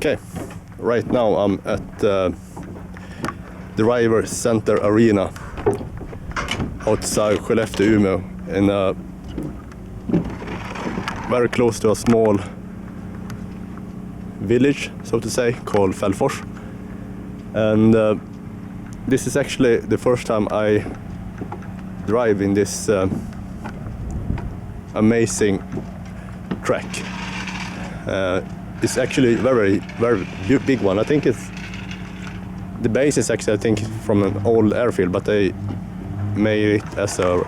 Okay, right now I'm at Drivecenter Arena outside Skellefteå, Umeå, in a very close to a small village, so to say, called Fällfors. And this is actually the first time I drive in this amazing track. It's actually very big one. I think the base is actually, I think, from an old airfield, but they made it as a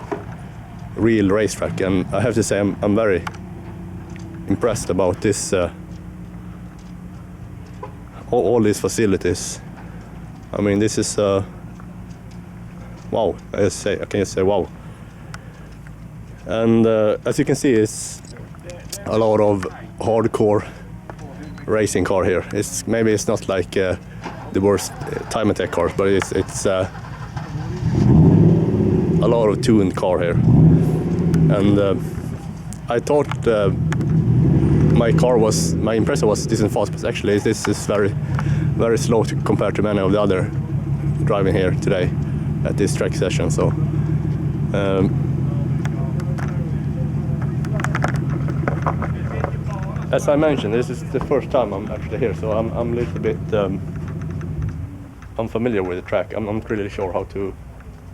real racetrack, and I have to say I'm very impressed about this. All these facilities. I mean, this is wow. I can just say wow. And as you can see, it's a lot of hardcore racing car here. Maybe it's not like the worst time attack cars, but it's a lot of tuned car here. And I thought my Impreza was decent fast, but actually this is very slow compared to many of the other driving here today at this track session. So as I mentioned, this is the first time I'm actually here, so I'm a little bit unfamiliar with the track. I'm not really sure how to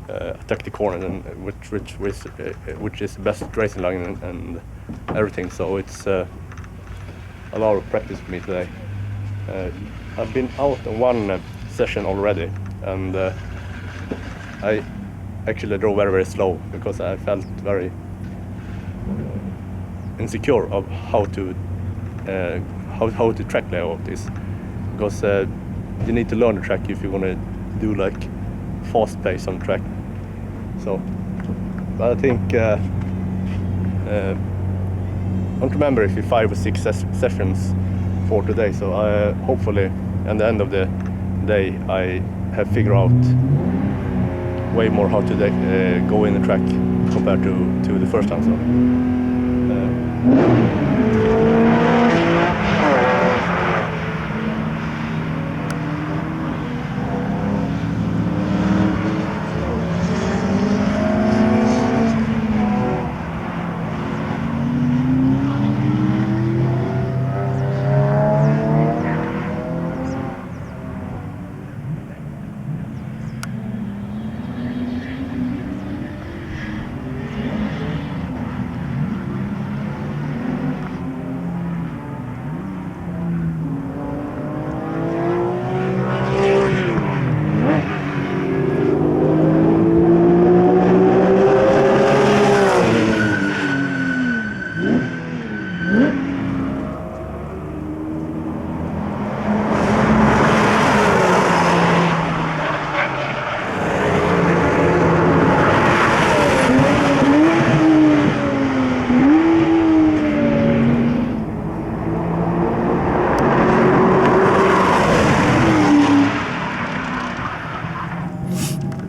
attack the corner and which is the best racing line and everything. So it's a lot of practice for me today. I've been out on one session already, and I actually drove very slow because I felt very insecure of how to track layout is, because you need to learn the track if you want to do like fast pace on track. So, but I think I don't remember if it's 5 or 6 sessions for today. So hopefully, at the end of the day, I have figured out way more how to go in the track compared to the first time. So.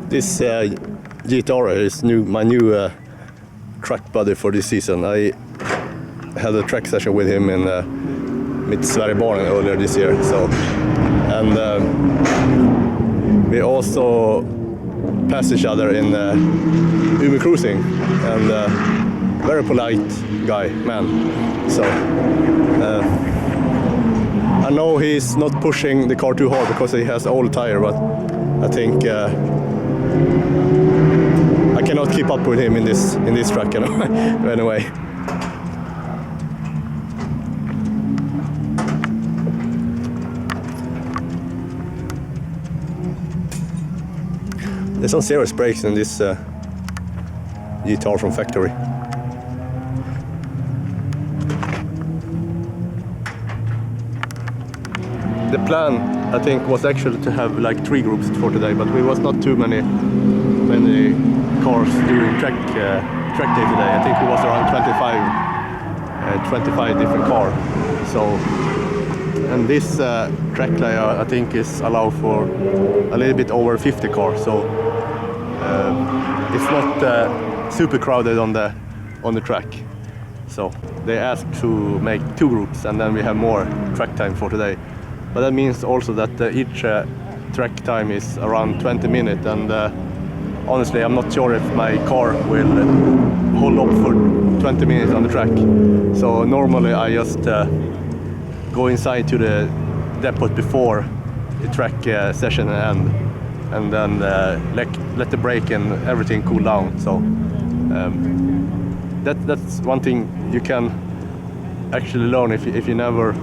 This GTR is my new track buddy for this season. I had a track session with him in Mid-Sverigebanen earlier this year. So, and we also passed each other in Umeå cruising, and very polite guy, man. So I know he's not pushing the car too hard because he has old tire, but I think I cannot keep up with him in this track, you know. Anyway. There's some serious brakes in this guitar from factory. The plan, I think, was actually to have like 3 groups for today, but we was not too many cars doing track day today. I think it was around 25 different cars. So, and this track layout, I think, is allowed for a little bit over 50 cars. So it's not super crowded on the track. So they asked to make 2 groups, and then we have more track time for today. but that means also that each track time is around 20 minutes, and honestly I'm not sure if my car will hold up for 20 minutes on the track. So normally I just go inside to the depot before the track session end, and then let the brake and everything cool down. So that's one thing you can actually learn if you never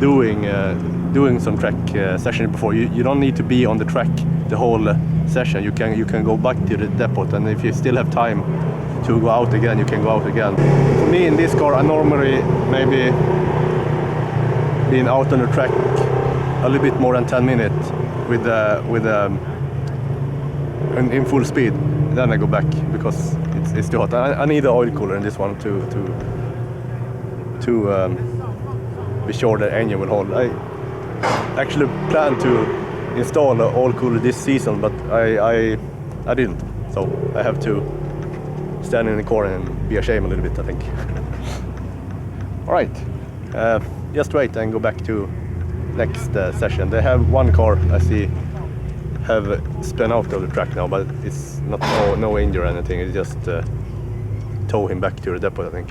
doing some track session before. You don't need to be on the track the whole session. You can go back to the depot, and if you still have time to go out again, you can go out again. For me in this car, I normally maybe been out on the track a little bit more than 10 minutes in full speed. Then I go back because it's too hot. I need the oil cooler in this one to be sure the engine will hold. I actually planned to install an oil cooler this season, but I didn't. So I have to stand in the corner and be ashamed a little bit, I think. All right, just wait and go back to next session. They have one car I see have spun out of the track now, but it's not no injury or anything. It's just tow him back to the depot, I think.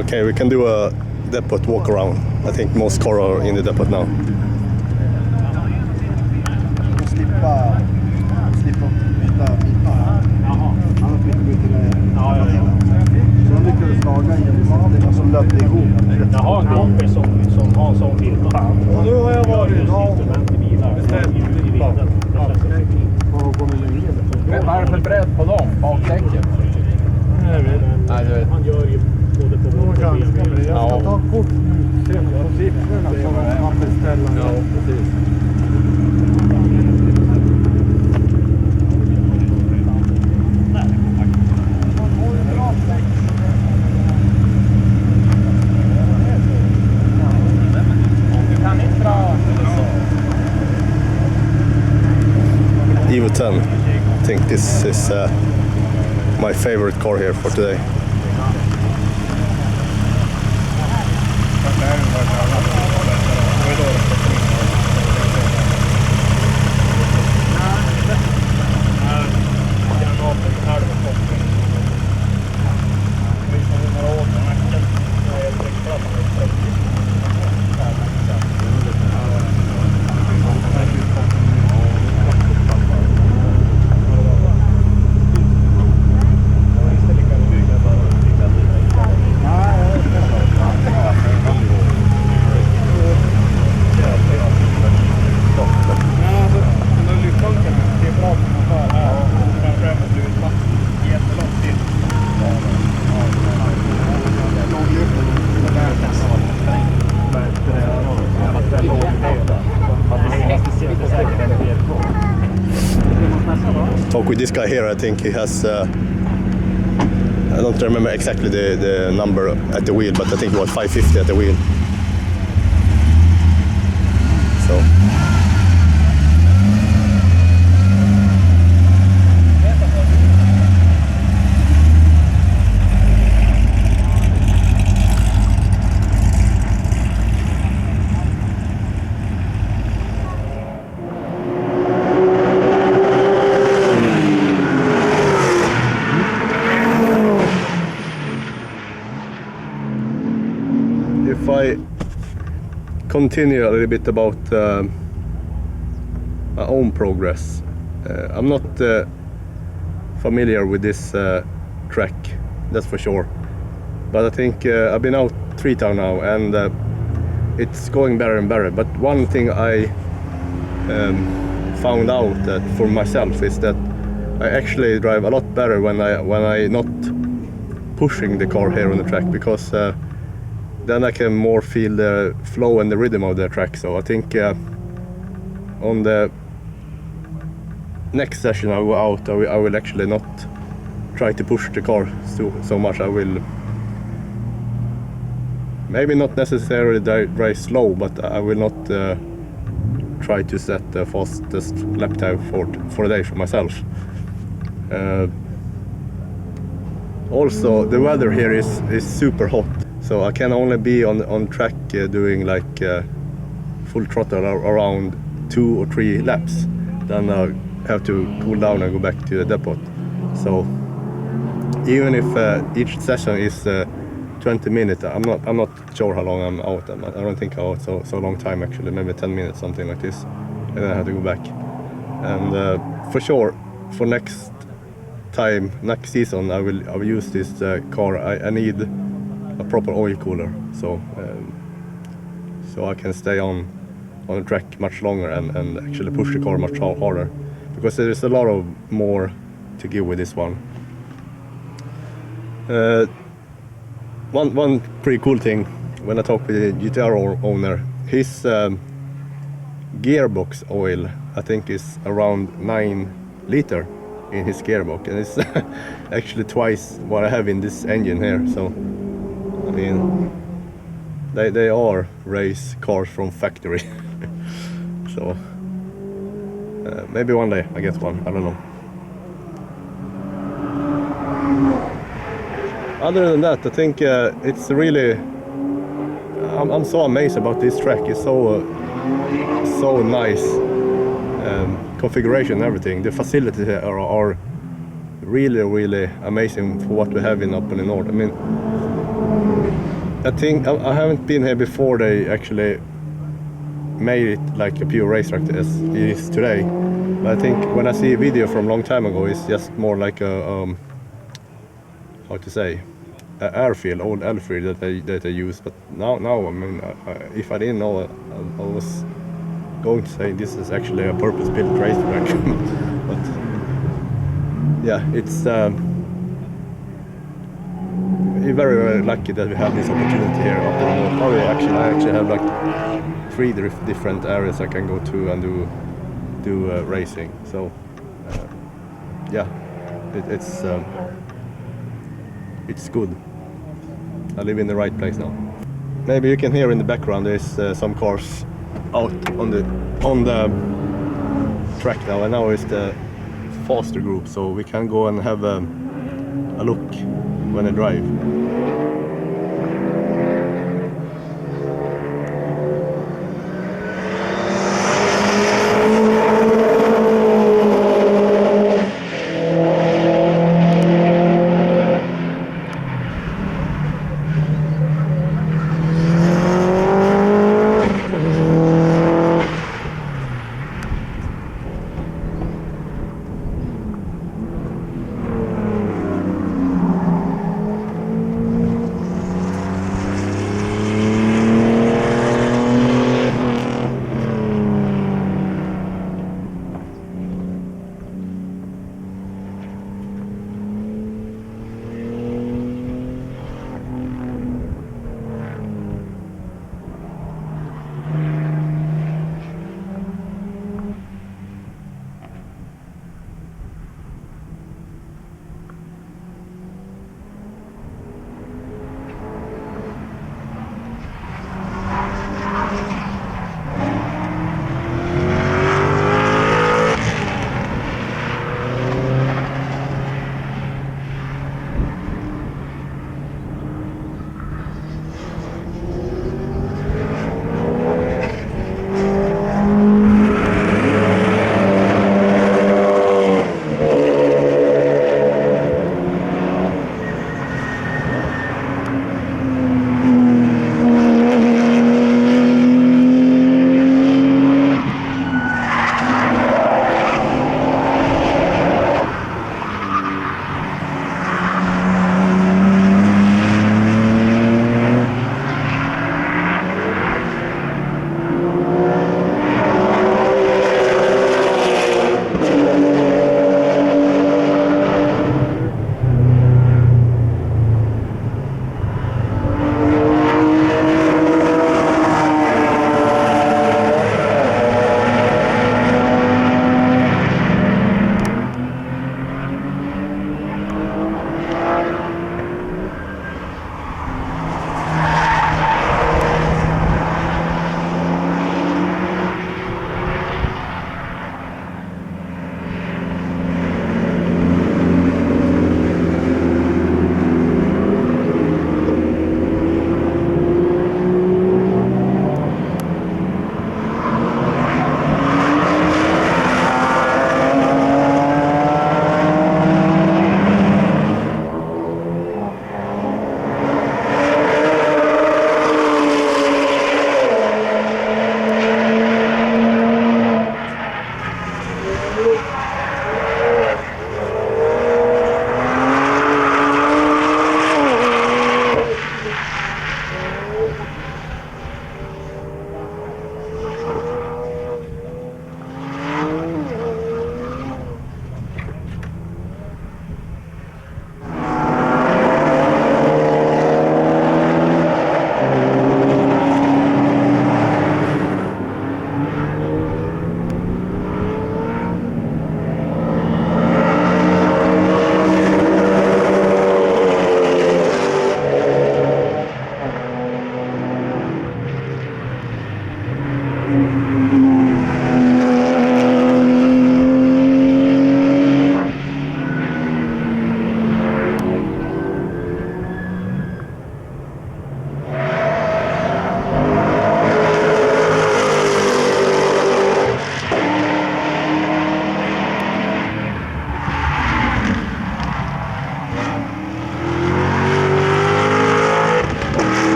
Okay, we can do a depot walk around. I think most cars are in the depot now. Slippa byta bitar. Annars byter vi till så de lyckades laga det var som löpte ihop. Jag har en kompis som har en sån bil. Och nu har jag varit instrument i bilar. Vad är det för bredd på dem? Bakdäcket? Nej, det vet. Han gör ju både på vår och BMW. Jag ska ta kort nu på siffrorna som man beställer. Ja, precis. Evo 10. I think this is my favorite car here for today. Talk with this guy here. I think he has I don't remember exactly the number at the wheel, but I think it was 550 at the wheel. So if I continue a little bit about my own progress, I'm not familiar with this track, that's for sure. But I think I've been out 3 times now, and it's going better and better. But one thing I found out that for myself is that I actually drive a lot better when I not pushing the car here on the track, because then I can more feel the flow and the rhythm of the track. So I think on the next session I go out, I will actually not try to push the car so much. I will maybe not necessarily drive slow, but I will not try to set the fastest lap time for the day for myself. Also, the weather here is super hot, so I can only be on track doing like full throttle around 2 or 3 laps. Then I have to cool down and go back to the depot. So even if each session is 20 minutes, I'm not sure how long I'm out. I don't think I'm out so long time actually, maybe 10 minutes, something like this, and then I have to go back. And for sure, for next season, I will use this car. I need a proper oil cooler, so I can stay on the track much longer and actually push the car much harder, because there is a lot of more to give with this one. One pretty cool thing, when I talk with the GTR owner, his gearbox oil, I think, is around 9 liter in his gearbox, and it's actually twice what I have in this engine here. So I mean, they are race cars from factory. So maybe one day I get one, I don't know. Other than that, I think it's really, I'm so amazed about this track. It's so nice, configuration and everything. The facilities are really amazing for what we have up in the north. I mean, I think I haven't been here before they actually made it like a pure racetrack as it is today. But I think when I see a video from a long time ago, it's just more like a how to say, an airfield, old airfield that they use. But now I mean, if I didn't know, I was going to say this is actually a purpose-built racetrack. But yeah, it's we're very, very lucky that we have this opportunity here up in the north. Oh, I actually have like 3 different areas I can go to and do racing. So yeah, it's good. I live in the right place now. Maybe you can hear in the background there's some cars out on the track now, and now it's the faster group, so we can go and have a look when I drive.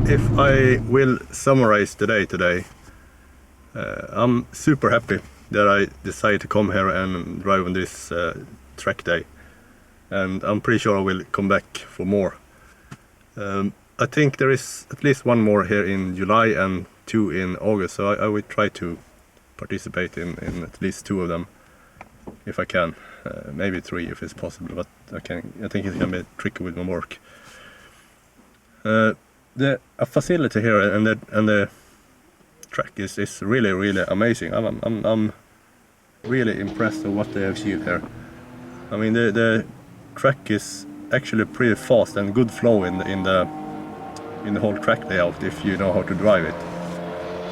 if I will summarize today, I'm super happy that I decided to come here and drive on this track day, and I'm pretty sure I will come back for more. I think there is at least one more here in July and 2 in August, so I will try to participate in at least 2 of them if I can, maybe 3 if it's possible, but I think it's gonna be tricky with my work. The facility here and the track is really amazing. I'm really impressed with what they have achieved here. I mean, the track is actually pretty fast and good flow in the whole track layout if you know how to drive it.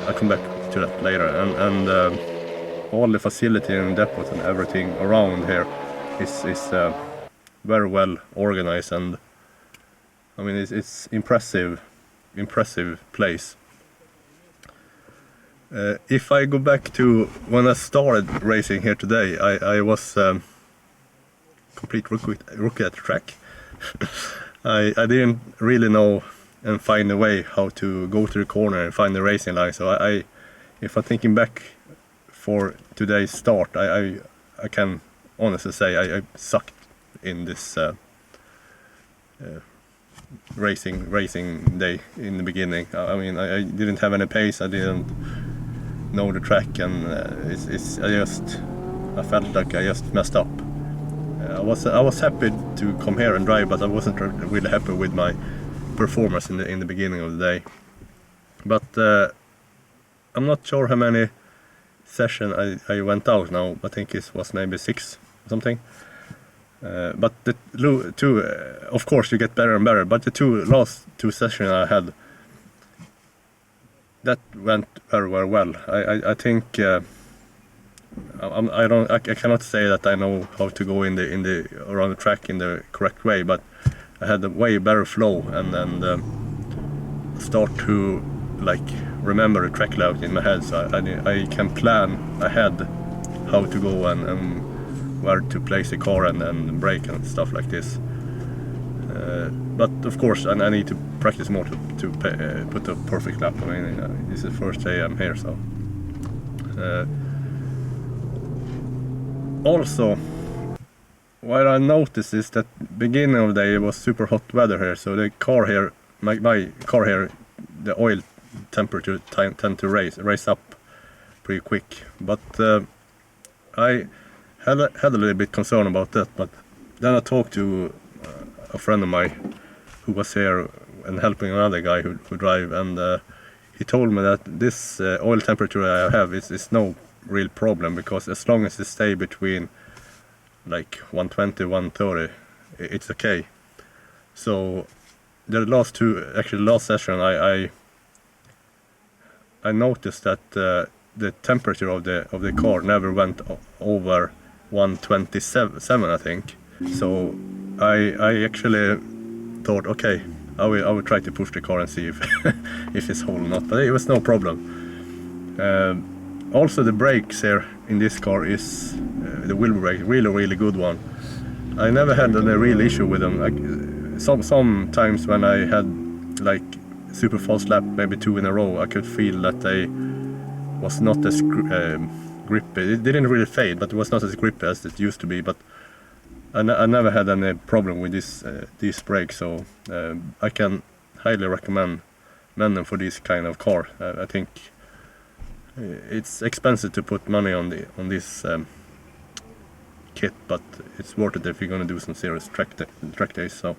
I'll come back to that later. And all the facility and depots and everything around here is very well organized, and I mean it's impressive place. If I go back to when I started racing here today, I was complete rookie at the track. I didn't really know and find a way how to go to the corner and find the racing line. So if I'm thinking back for today's start, I can honestly say I sucked in this racing day in the beginning. I mean, I didn't have any pace. I didn't know the track, and I felt like I just messed up. I was happy to come here and drive, but I wasn't really happy with my performance in the beginning of the day. But I'm not sure how many sessions I went out now. I think it was maybe 6 or something. But the 2, of course, you get better and better. But the last 2 sessions I had, that went very well. I think I cannot say that I know how to go around the track in the correct way, but I had a way better flow and start to like remember the track layout in my head, so I can plan ahead how to go and where to place the car and brake and stuff like this. But of course, I need to practice more to put a perfect lap. I mean, this is the first day I'm here, so. Also, what I noticed is that beginning of the day it was super hot weather here, so the car here, my car here, the oil temperature tend to raise up pretty quick. But I had a little bit concern about that. But then I talked to a friend of mine who was here and helping another guy who drive, and he told me that this oil temperature I have is no real problem, because as long as it stay between like 120 130 it's okay. So the last session I noticed that the temperature of the car never went over 127 I think. So I actually thought, okay, I will try to push the car and see if it's whole or not, but it was no problem. Also, the brakes here in this car is the wheel brake, really good one. I never had any real issue with them. Sometimes when I had like super fast lap, maybe 2 in a row, I could feel that they was not as grippy. It didn't really fade, but it was not as grippy as it used to be. But I never had any problem with these brakes, so I can highly recommend them for this kind of car. I think it's expensive to put money on this kit, but it's worth it if you're gonna do some serious track days. So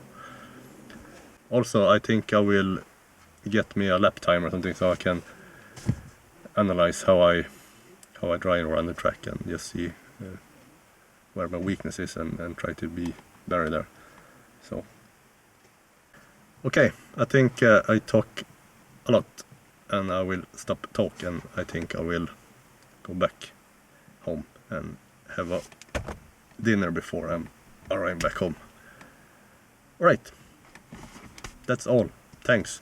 also, I think I will get me a lap time or something, so I can analyze how I drive around the track and just see where my weakness is and try to be better there. So okay, I think I talk a lot, and I will stop talk, and I think I will go back home and have a dinner before I'm arriving back home. Alright, that's all. Thanks.